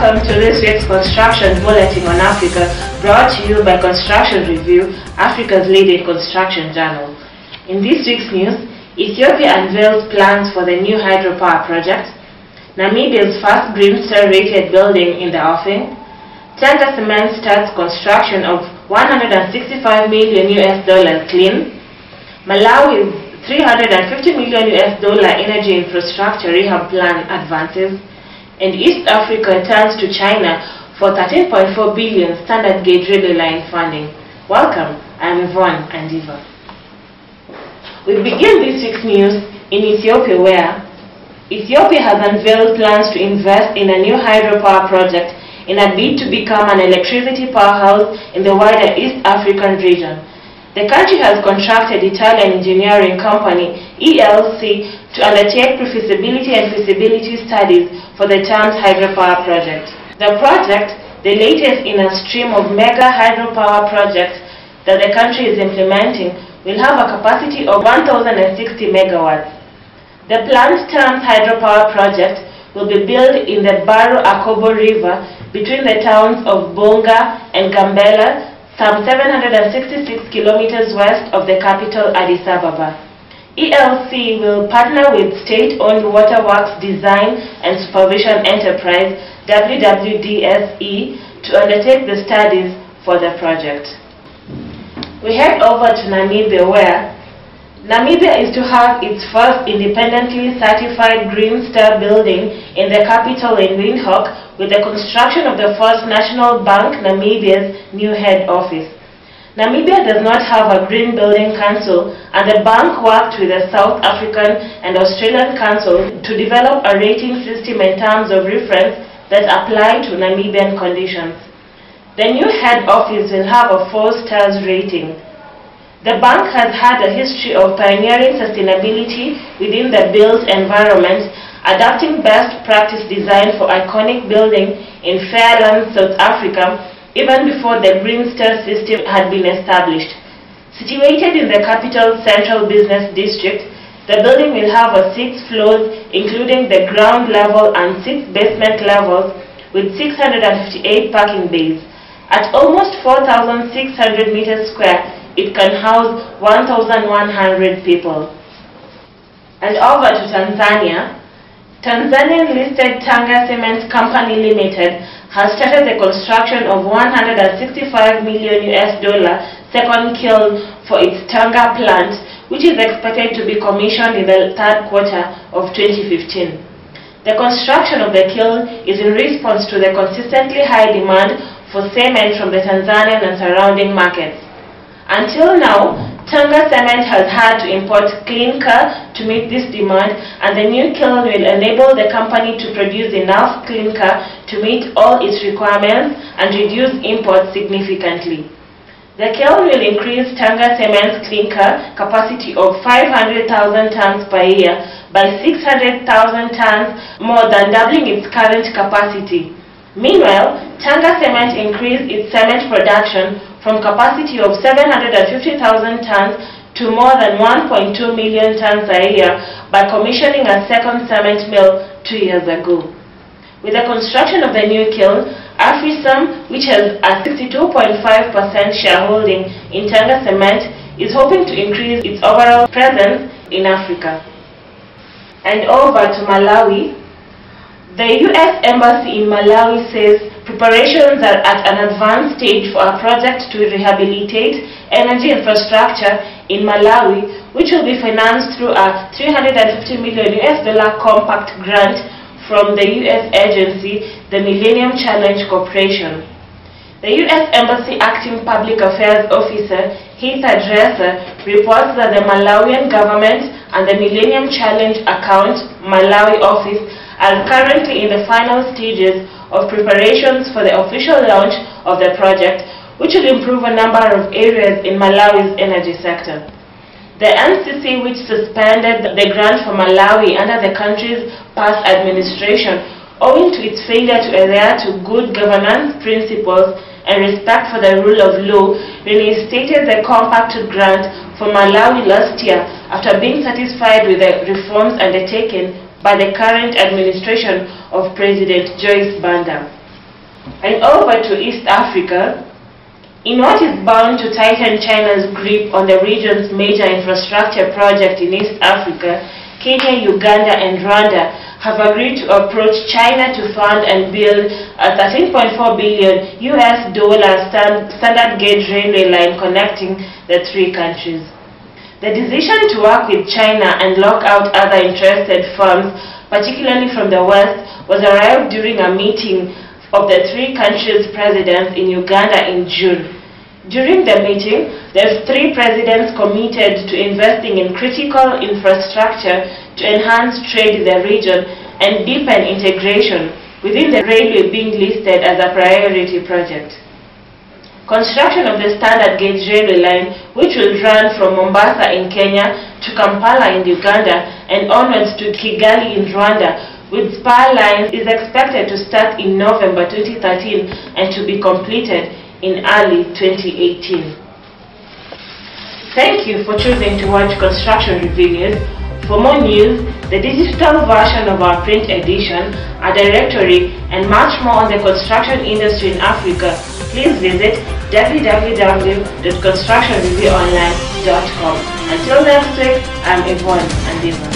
welcome to this week's Construction Bulletin on Africa, brought to you by Construction Review, Africa's leading construction journal. In this week's news, Ethiopia unveils plans for the new hydropower project, Namibia's first Green Star rated building in the offing, Tanga Cement starts construction of $165 million clean, Malawi's $350 million energy infrastructure rehab plan advances, and East Africa turns to China for $13.4 billion standard gauge railway line funding. Welcome, I'm Yvonne Andiva. We begin this week's news in Ethiopia, where Ethiopia has unveiled plans to invest in a new hydropower project in a bid to become an electricity powerhouse in the wider East African region. The country has contracted Italian engineering company ELC to undertake pre-feasibility and feasibility studies for the termed hydropower project. The project, the latest in a stream of mega hydropower projects that the country is implementing, will have a capacity of 1,060 megawatts. The planned termed hydropower project will be built in the Baro Akobo River between the towns of Bonga and Gambela, some 766 kilometers west of the capital Addis Ababa. ELC will partner with state-owned Waterworks Design and Supervision Enterprise WWDSE to undertake the studies for the project. We head over to Namibia, where Namibia is to have its first independently certified Green Star building in the capital in Windhoek, with the construction of the first National Bank Namibia's new head office. Namibia does not have a Green Building Council, and the bank worked with the South African and Australian Council to develop a rating system in terms of reference that apply to Namibian conditions. The new head office will have a 4 stars rating. The bank has had a history of pioneering sustainability within the built environment, adapting best practice design for iconic building in Fairlands, South Africa, even before the Green Star system had been established. Situated in the capital's central business district, the building will have 6 floors, including the ground level and 6 basement levels, with 658 parking bays. At almost 4,600 meters square, it can house 1,100 people. And over to Tanzania. Tanzanian-listed Tanga Cement Company Limited has started the construction of $165 million second kiln for its Tanga plant, which is expected to be commissioned in the 3rd quarter of 2015. The construction of the kiln is in response to the consistently high demand for cement from the Tanzanian and surrounding markets. Until now, Tanga Cement has had to import clinker to meet this demand, and the new kiln will enable the company to produce enough clinker to meet all its requirements and reduce imports significantly. The kiln will increase Tanga Cement's clinker capacity of 500,000 tons per year by 600,000 tons, more than doubling its current capacity. Meanwhile, Tanga Cement increased its cement production from capacity of 750,000 tons to more than 1.2 million tons a year by commissioning a second cement mill 2 years ago. With the construction of the new kiln, Afrisam, which has a 62.5% shareholding in Tanga Cement, is hoping to increase its overall presence in Africa. And over to Malawi. The U.S. Embassy in Malawi says preparations are at an advanced stage for a project to rehabilitate energy infrastructure in Malawi, which will be financed through a $350 million compact grant from the U.S. agency, the Millennium Challenge Corporation. The U.S. Embassy Acting Public Affairs Officer Heather Dresser reports that the Malawian government and the Millennium Challenge Account Malawi office are currently in the final stages of preparations for the official launch of the project, which will improve a number of areas in Malawi's energy sector. The NCC, which suspended the grant for Malawi under the country's past administration, owing to its failure to adhere to good governance principles and respect for the rule of law, reinstated the compacted grant for Malawi last year after being satisfied with the reforms undertaken by the current administration of President Joyce Banda. And over to East Africa. In what is bound to tighten China's grip on the region's major infrastructure project in East Africa, Kenya, Uganda, and Rwanda have agreed to approach China to fund and build a $13.4 billion standard gauge railway line connecting the three countries. The decision to work with China and lock out other interested firms, particularly from the West, was arrived during a meeting of the three countries' presidents in Uganda in June. During the meeting, the three presidents committed to investing in critical infrastructure to enhance trade in the region and deepen integration, within the railway being listed as a priority project. Construction of the standard gauge railway line, which will run from Mombasa in Kenya to Kampala in Uganda and onwards to Kigali in Rwanda, with spur lines, is expected to start in November 2013 and to be completed in early 2018. Thank you for choosing to watch Construction Review News. For more news, the digital version of our print edition, a directory, and much more on the construction industry in Africa, please visit www.constructionreviewonline.com. Until next week, I'm Yvonne Andiva.